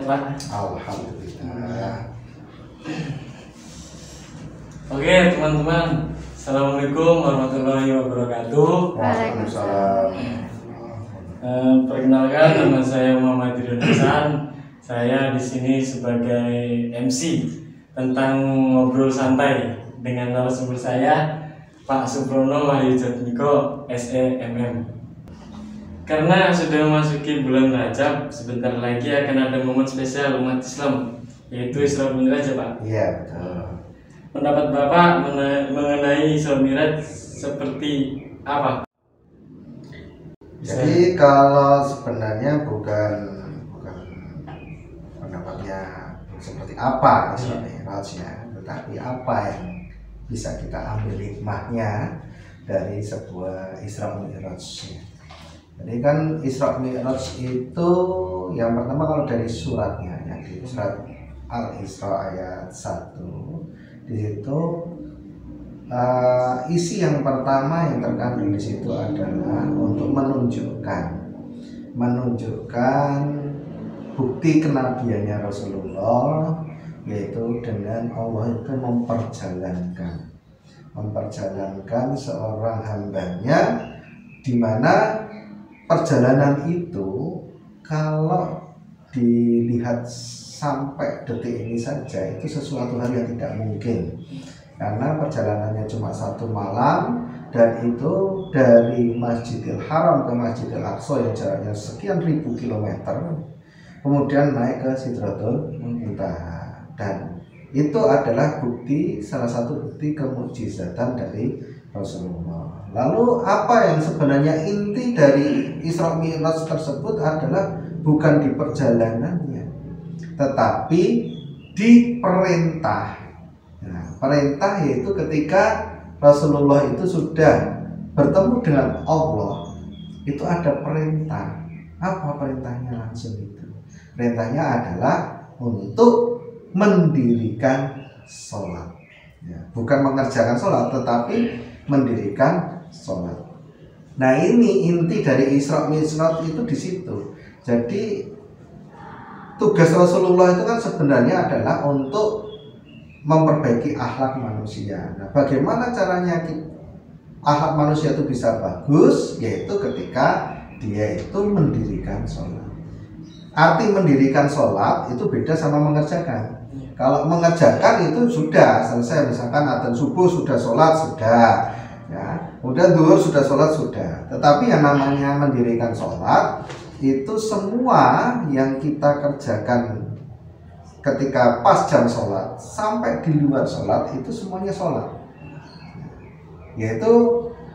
Pak? Alhamdulillah. Oke teman-teman, Assalamualaikum warahmatullahi wabarakatuh. Waalaikumsalam. Perkenalkan, nama saya Muhammad Ridwan Hasan. Saya di sini sebagai MC tentang ngobrol santai dengan narasumber saya, Pak Suprono Wahyu Jatmiko, SEMM. Karena sudah memasuki bulan Rajab, sebentar lagi akan ada momen spesial umat Islam, yaitu Isra Mi'raj, Pak. Iya, betul. Pendapat Bapak mengenai Isra Mi'raj seperti apa? Jadi kalau sebenarnya bukan pendapatnya seperti apa Isra Mi'rajnya, tetapi apa yang bisa kita ambil hikmahnya dari sebuah Isra Mi'raj. Jadi kan Isra Mi'raj itu yang pertama kalau dari suratnya, yang di surat Al-Isra ayat 1, di situ isi yang pertama yang terkandung di situ adalah untuk menunjukkan bukti kenabiannya Rasulullah, yaitu dengan Allah itu memperjalankan seorang hambanya, di mana perjalanan itu kalau dilihat sampai detik ini saja itu sesuatu hal yang tidak mungkin, karena perjalanannya cuma 1 malam, dan itu dari Masjidil Haram ke Masjidil Aqsa yang jaraknya sekian ribu kilometer, kemudian naik ke Sidratul Muntaha. Dan itu adalah salah satu bukti kemukjizatan dari Rasulullah. Lalu apa yang sebenarnya inti dari Isra Mi'raj tersebut adalah bukan di perjalanannya, tetapi di perintah. Nah, perintah yaitu ketika Rasulullah itu sudah bertemu dengan Allah, itu ada perintah. Apa perintahnya langsung itu? Perintahnya adalah untuk mendirikan sholat. Ya, bukan mengerjakan sholat, tetapi mendirikan sholat. Nah, ini inti dari Isra Mi'raj itu di situ. Jadi tugas Rasulullah itu kan sebenarnya adalah untuk memperbaiki akhlak manusia. Nah, bagaimana caranya akhlak manusia itu bisa bagus? Yaitu ketika dia itu mendirikan sholat. Arti mendirikan sholat itu beda sama mengerjakan. Kalau mengerjakan itu sudah selesai, misalkan adzan subuh sudah sholat sudah, ya, kemudian zuhur sudah sholat sudah. Tetapi yang namanya mendirikan sholat itu semua yang kita kerjakan ketika pas jam sholat sampai di luar sholat itu semuanya sholat. Yaitu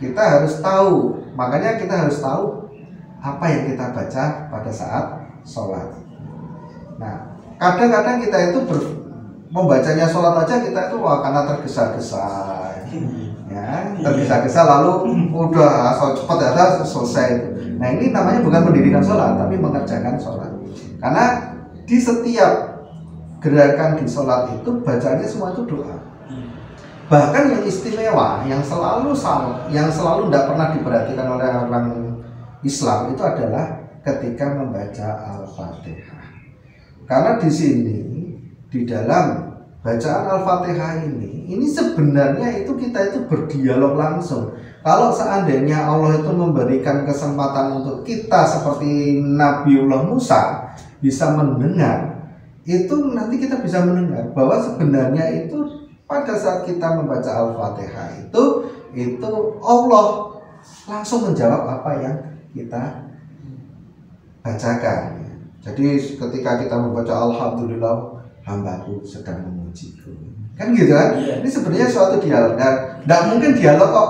kita harus tahu, makanya kita harus tahu apa yang kita baca pada saat sholat. Nah, kadang-kadang kita itu membacanya sholat aja kita itu karena tergesa-gesa, ya, tergesa-gesa lalu udah cepat ya selesai. Nah, ini namanya bukan mendirikan sholat, tapi mengerjakan sholat. Karena di setiap gerakan di sholat itu bacanya semua itu doa. Bahkan yang istimewa, yang selalu tidak pernah diperhatikan oleh orang Islam itu adalah ketika membaca Al-Fatihah. Karena di sini, di dalam bacaan Al-Fatihah ini sebenarnya itu kita itu berdialog langsung. Kalau seandainya Allah itu memberikan kesempatan untuk kita seperti Nabiullah Musa bisa mendengar, itu nanti kita bisa mendengar bahwa sebenarnya itu pada saat kita membaca Al-Fatihah itu Allah langsung menjawab apa yang kita bacakan. Jadi ketika kita membaca Alhamdulillah hambaku sedang memujiku, kan gitu kan? Ini sebenarnya suatu dialog, dan tidak mungkin dialog kok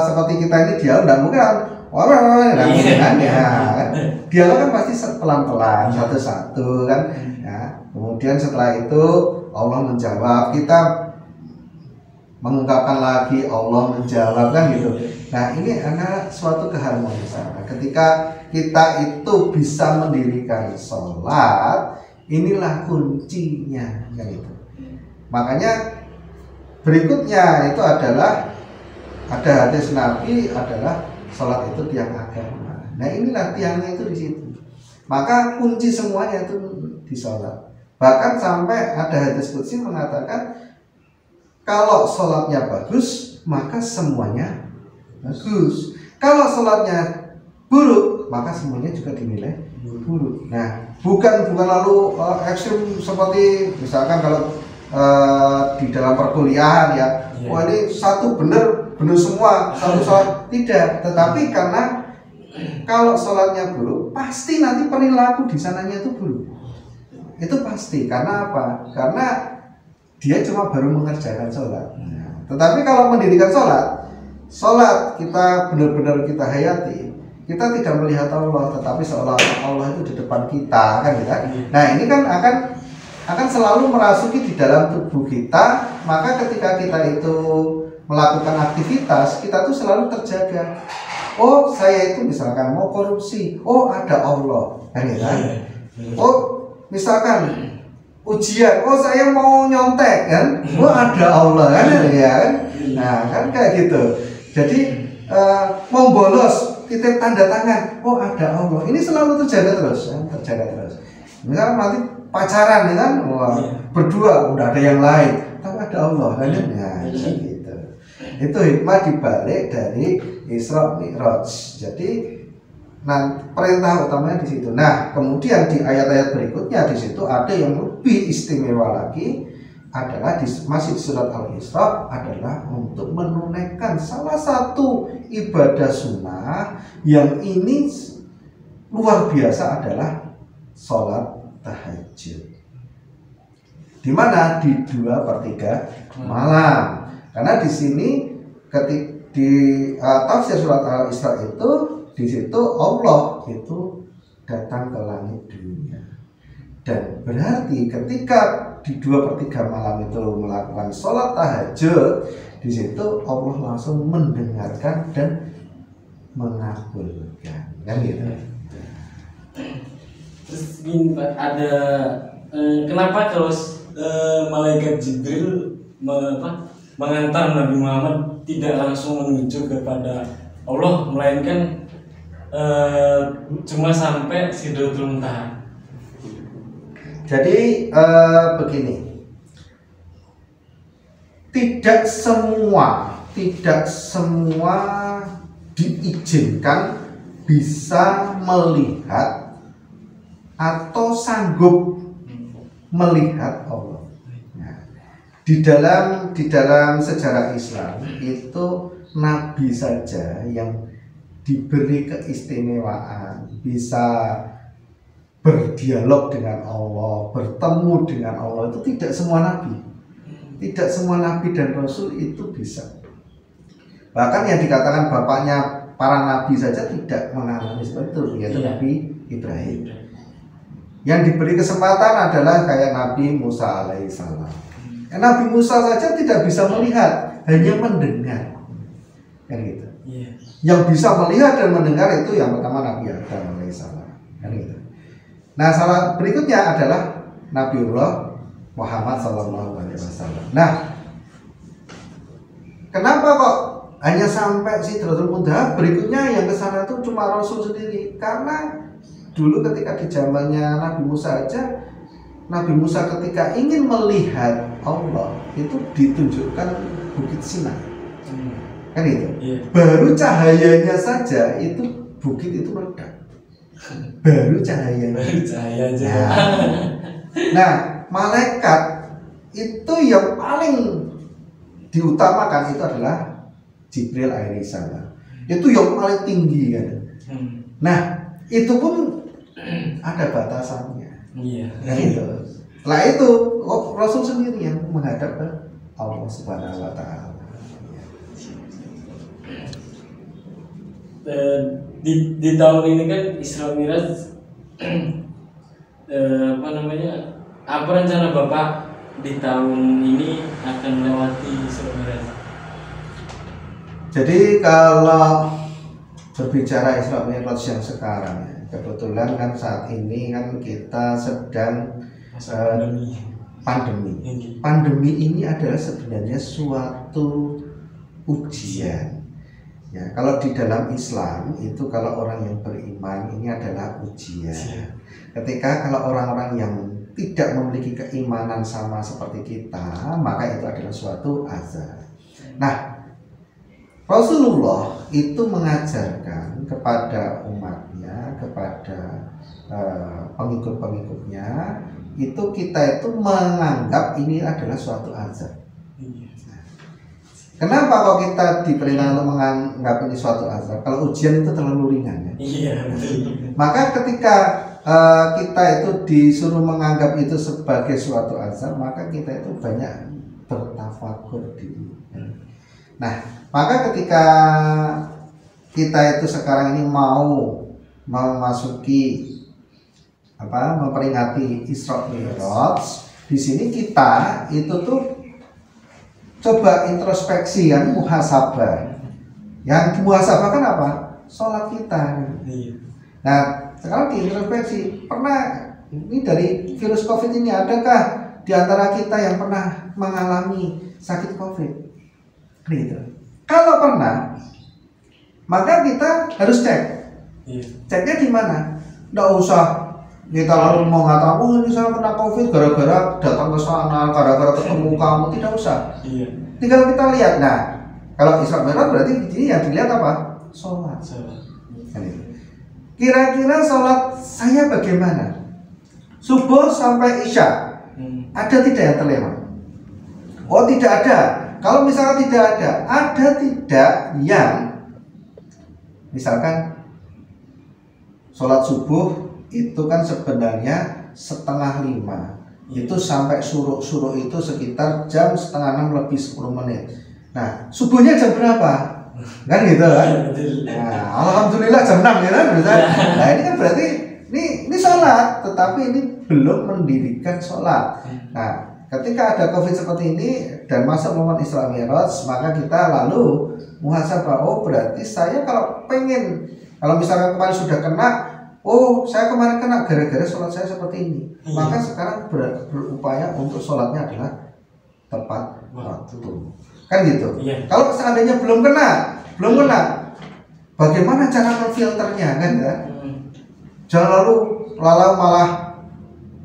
seperti kita ini dialog, tidak mungkin kan? Dialog kan pasti pelan-pelan, satu-satu kan? Ya. Kemudian setelah itu Allah menjawab, kita mengungkapkan lagi, Allah menjawab, kan gitu. Nah, ini adalah suatu keharmonisan. Ketika kita itu bisa mendirikan sholat, inilah kuncinya, kan itu. Makanya berikutnya itu adalah ada hadis Nabi adalah sholat itu tiang agama. Nah, inilah tiangnya itu di situ. Maka kunci semuanya itu di sholat. Bahkan sampai ada hadis qudsi mengatakan kalau sholatnya bagus maka semuanya bagus. Kalau sholatnya buruk maka semuanya juga dinilai buruk. Nah, bukan lalu ekstrim seperti misalkan kalau di dalam perkuliahan ya, wah ini satu benar semua, satu sholat tidak. Tetapi karena kalau sholatnya buruk pasti nanti perilaku di sananya itu buruk. Itu pasti. Karena apa? Karena dia cuma baru mengerjakan sholat. Tetapi kalau mendirikan sholat kita benar-benar kita hayati, kita tidak melihat Allah, tetapi seolah Allah itu di depan kita, kan gitu. Nah ini kan akan selalu merasuki di dalam tubuh kita. Maka ketika kita itu melakukan aktivitas, kita tuh selalu terjaga. Oh saya itu misalkan mau korupsi, oh ada Allah, kan gitu. Oh misalkan ujian, oh saya mau nyontek, kan, oh ada Allah, kan ya kan. Nah kan kayak gitu. Jadi mau bolos titip tanda tangan, oh ada Allah. Ini selalu terjaga terus, ya, terjaga terus. Misal nanti pacaran, ya kan, wah, berdua udah ada yang lain, tapi ada Allah, kan? Ya, gitu. Itu hikmah dibalik dari Isra Mi'raj. Jadi, nah perintah utamanya di situ. Nah, kemudian di ayat-ayat berikutnya di situ ada yang lebih istimewa lagi, adalah masih di surat Al-Isra, adalah untuk menunaikan salah satu ibadah sunnah yang ini luar biasa, adalah sholat tahajud. Di mana? Di 2/3 malam. Karena di sini di tafsir surat Al-Isra itu, di situ Allah itu datang ke langit dunia. Dan berarti ketika di 2/3 malam itu melakukan sholat tahajud, di situ Allah langsung mendengarkan dan mengabulkan, kan gitu. Terus gini Pak, ada kenapa kalau malaikat Jibril mengantar Nabi Muhammad tidak langsung menuju kepada Allah, melainkan cuma sampai Sidratul Muntaha? Jadi begini, tidak semua diizinkan bisa melihat atau sanggup melihat Allah. Nah, di dalam sejarah Islam itu Nabi saja yang diberi keistimewaan bisa berdialog dengan Allah, bertemu dengan Allah. Itu tidak semua nabi. Tidak semua nabi dan rasul itu bisa. Bahkan yang dikatakan bapaknya para nabi saja tidak mengalami seperti itu, yaitu Nabi Ibrahim. Yang diberi kesempatan adalah kayak Nabi Musa alaihissalam. Nabi Musa saja tidak bisa melihat, hanya mendengar, kan gitu. Yang bisa melihat dan mendengar itu yang pertama Nabi Adam alaihissalam, kan gitu. Nah, salah berikutnya adalah Nabiullah Muhammad SAW. Nah, kenapa kok hanya sampai Sidratul Muntaha? Berikutnya yang kesana itu cuma Rasul sendiri. Karena dulu ketika di zamannya Nabi Musa aja, Nabi Musa ketika ingin melihat Allah itu ditunjukkan Bukit Sinai, kan itu. Baru cahayanya saja itu bukit itu meledak. Baru cahaya aja. Nah, malaikat itu yang paling diutamakan itu adalah Jibril alaihissalam. Itu yang paling tinggi kan. Nah, itu pun ada batasannya. Nah, itu. Setelah itu Rasul sendiri yang menghadap ke Allah Subhanahu wa taala. Di tahun ini kan Isra Mi'raj, apa rencana Bapak di tahun ini akan melewati Isra Mi'raj? Jadi kalau berbicara Isra Mi'raj yang sekarang, kebetulan kan saat ini kan kita sedang pandemi. Pandemi ini adalah sebenarnya suatu ujian Ya, kalau di dalam Islam itu kalau orang yang beriman ini adalah ujian. Ketika kalau orang-orang yang tidak memiliki keimanan sama seperti kita, maka itu adalah suatu azab. Nah, Rasulullah itu mengajarkan kepada umatnya, kepada pengikut-pengikutnya, itu kita itu menganggap ini adalah suatu azab. Kenapa kok kita diperintahkan untuk menganggap ini suatu azab? Kalau ujian itu terlalu ringan ya. Iya. Maka ketika kita itu disuruh menganggap itu sebagai suatu azab, maka kita itu banyak bertafakur diri. Nah, maka ketika kita itu sekarang ini mau memasuki memperingati Isra Mi'raj, di sini kita itu tuh coba introspeksi kan, muhasabah. Yang muhasabah kan apa? Sholat kita. Nah, sekarang diintrospeksi, pernah ini dari virus COVID ini adakah di antara kita yang pernah mengalami sakit COVID? Gitu. Kalau pernah, maka kita harus cek. Ceknya di mana? Nggak usah kita lalu mau ngatakan, oh ini saya kena COVID gara-gara datang ke sana, gara-gara ketemu kamu, tidak usah. Tinggal kita lihat. Nah, kalau Isra Mi'raj berarti di sini yang dilihat apa? Sholat. Kira-kira sholat saya bagaimana? Subuh sampai Isya, ada tidak yang terlewat? Oh, tidak ada. Kalau misalkan tidak ada tidak yang misalkan sholat subuh itu kan sebenarnya 4:30, itu sampai suruh itu sekitar jam 5:30 lebih 10 menit. Nah, subuhnya jam berapa? Kan gitu kan? Nah, alhamdulillah jam 6 ya kan? Nah, ini kan berarti ini sholat, tetapi ini belum mendirikan sholat. Nah, ketika ada COVID seperti ini dan masuk momen Isra Mi'raj, maka kita lalu muhasabah, oh berarti saya kalau misalkan kemarin sudah kena, oh saya kemarin kena gara-gara sholat saya seperti ini, maka sekarang berupaya untuk sholatnya adalah tepat waktu. Kan gitu. Kalau seandainya belum kena, bagaimana cara memfilternya kan? Jangan lalu malah,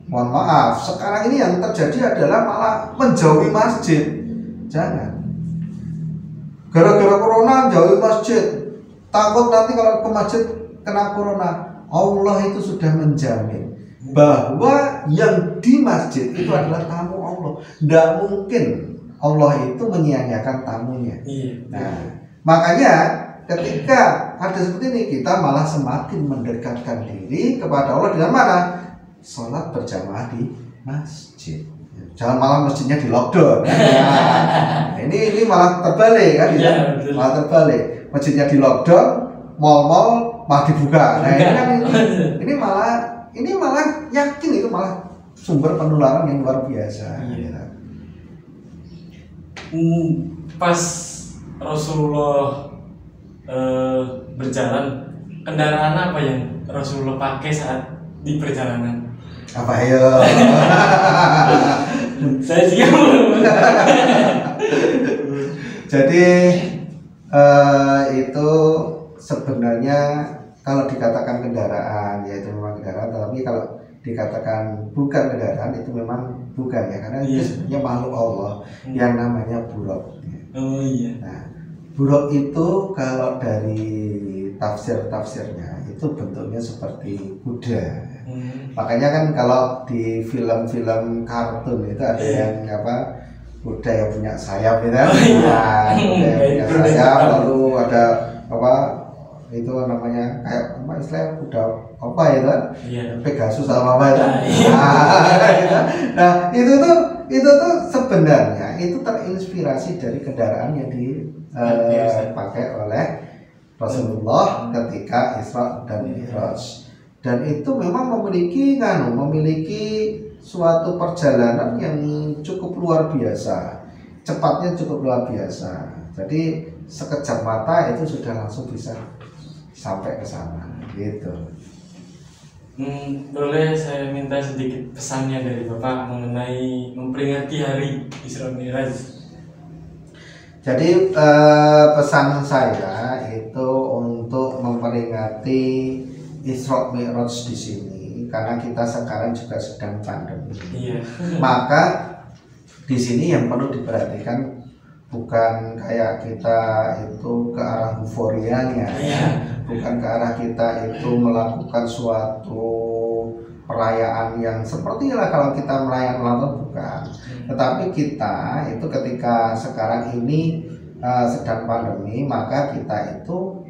mohon maaf, sekarang ini yang terjadi adalah malah menjauhi masjid. Jangan. Gara-gara corona jauhi masjid, takut nanti kalau ke masjid kena corona. Allah itu sudah menjamin bahwa yang di masjid itu adalah tamu Allah. Tidak mungkin Allah itu menyia-nyiakan tamunya. Nah, makanya ketika ada seperti ini, kita malah semakin mendekatkan diri kepada Allah dengan mana? Sholat berjamaah di masjid. Jangan malah masjidnya di lockdown. Nah, ini malah terbalik kan? Malah terbalik. Masjidnya di lockdown, mal-mal malah dibuka. Nah, ini malah yakin itu malah sumber penularan yang luar biasa. Pas Rasulullah berjalan, kendaraan apa yang Rasulullah pakai saat di perjalanan? Apa ayo? Saya juga belum. Jadi itu sebenarnya kalau dikatakan kendaraan, yaitu memang kendaraan, tapi kalau dikatakan bukan kendaraan itu memang bukan ya, karena itu sebenarnya makhluk Allah yang namanya buruk. Nah, buruk itu kalau dari tafsirnya itu bentuknya seperti kuda. Makanya kan kalau di film-film kartun itu ada yang kuda yang punya sayap gitu kan. Nah, kuda yang punya sayap, lalu ada itu namanya kayak istilahnya kuda ya kan? Pegasus sama apa itu. Nah, itu tuh sebenarnya itu terinspirasi dari kendaraan yang dipakai oleh Rasulullah ketika Isra dan Mi'raj. Dan itu memang memiliki suatu perjalanan yang cukup luar biasa, cepatnya cukup luar biasa. Jadi sekejap mata itu sudah langsung bisa sampai ke sana, gitu. Boleh saya minta sedikit pesannya dari Bapak mengenai memperingati hari Isra Mi'raj? Jadi pesan saya itu untuk memperingati Isra Mi'raj di sini karena kita sekarang juga sedang pandemi. Iya. Maka di sini yang perlu diperhatikan bukan kayak kita itu ke arah euforianya, Iya. bukan ke arah kita itu melakukan suatu perayaan yang seperti lah kalau kita merayakan ulang tahun, bukan. Tetapi kita itu ketika sekarang ini sedang pandemi, maka kita itu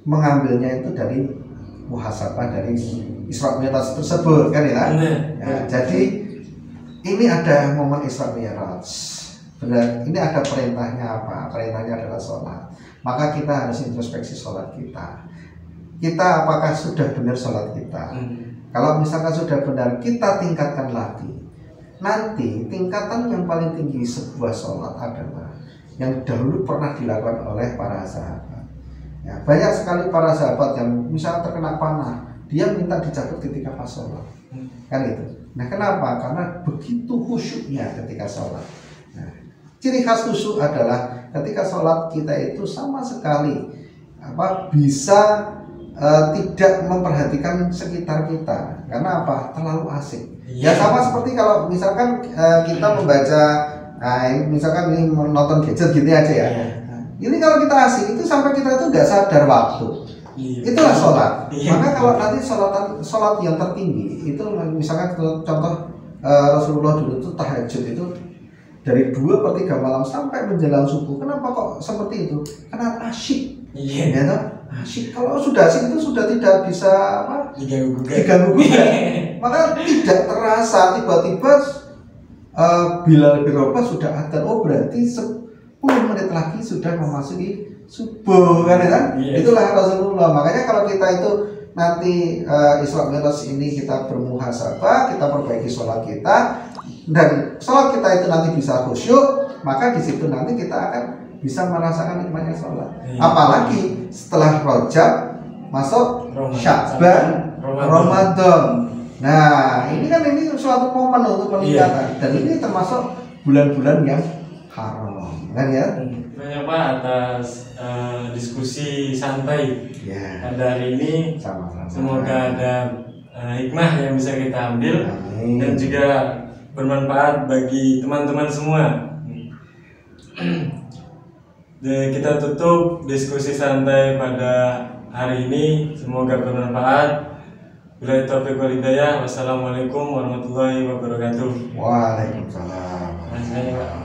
mengambilnya itu dari muhasabah dari Isra Mi'raj tersebut kan ya. Ya, jadi ini ada momen Isra Mi'raj. Benar, ini ada perintahnya apa? Perintahnya adalah sholat. Maka kita harus introspeksi sholat kita. Kita apakah sudah benar sholat kita? Kalau misalkan sudah benar, kita tingkatkan lagi. Nanti tingkatan yang paling tinggi sebuah sholat adalah yang dahulu pernah dilakukan oleh para sahabat. Ya, banyak sekali para sahabat yang misalnya terkena panah, dia minta dicabut ketika pas sholat. Kan itu. Nah, kenapa? Karena begitu khusyuknya ketika sholat. Nah, ciri khas khusyuk adalah ketika sholat kita itu sama sekali bisa tidak memperhatikan sekitar kita. Karena apa? Terlalu asik. Ya sama seperti kalau misalkan kita membaca, misalkan ini menonton gadget gitu aja ya. Ini kalau kita asik itu sampai kita itu nggak sadar waktu. Itulah sholat. Maka kalau nanti sholat yang tertinggi itu misalkan contoh Rasulullah dulu itu tahajud itu dari 2/3 malam sampai menjelang subuh. Kenapa kok seperti itu? Karena asyik. Ya toh? Asyik. Kalau sudah asyik itu sudah tidak bisa diganggu. Maka tidak terasa tiba-tiba Bilal bin Rabah sudah adzan. Oh berarti 10 menit lagi sudah memasuki subuh kan ya? Itulah Rasulullah. Makanya kalau kita itu nanti Isra Mi'raj ini kita bermuhasabah, kita perbaiki sholat kita, dan sholat kita itu nanti bisa khusyuk, maka di situ nanti kita akan bisa merasakan nikmatnya sholat. Apalagi setelah Rajab masuk Sya'ban, Ramadan. Nah, ini kan suatu momen untuk peningkatan, dan ini termasuk bulan-bulan yang haram, kan ya? Banyak Pak atas diskusi santai pada hari ini. Sama-sama. Semoga ada hikmah yang bisa kita ambil. Amin. Dan juga bermanfaat bagi teman-teman semua. Dan kita tutup diskusi santai pada hari ini. Semoga bermanfaat. Billahi taufiq wal hidayah. Wassalamualaikum warahmatullahi wabarakatuh. Waalaikumsalam.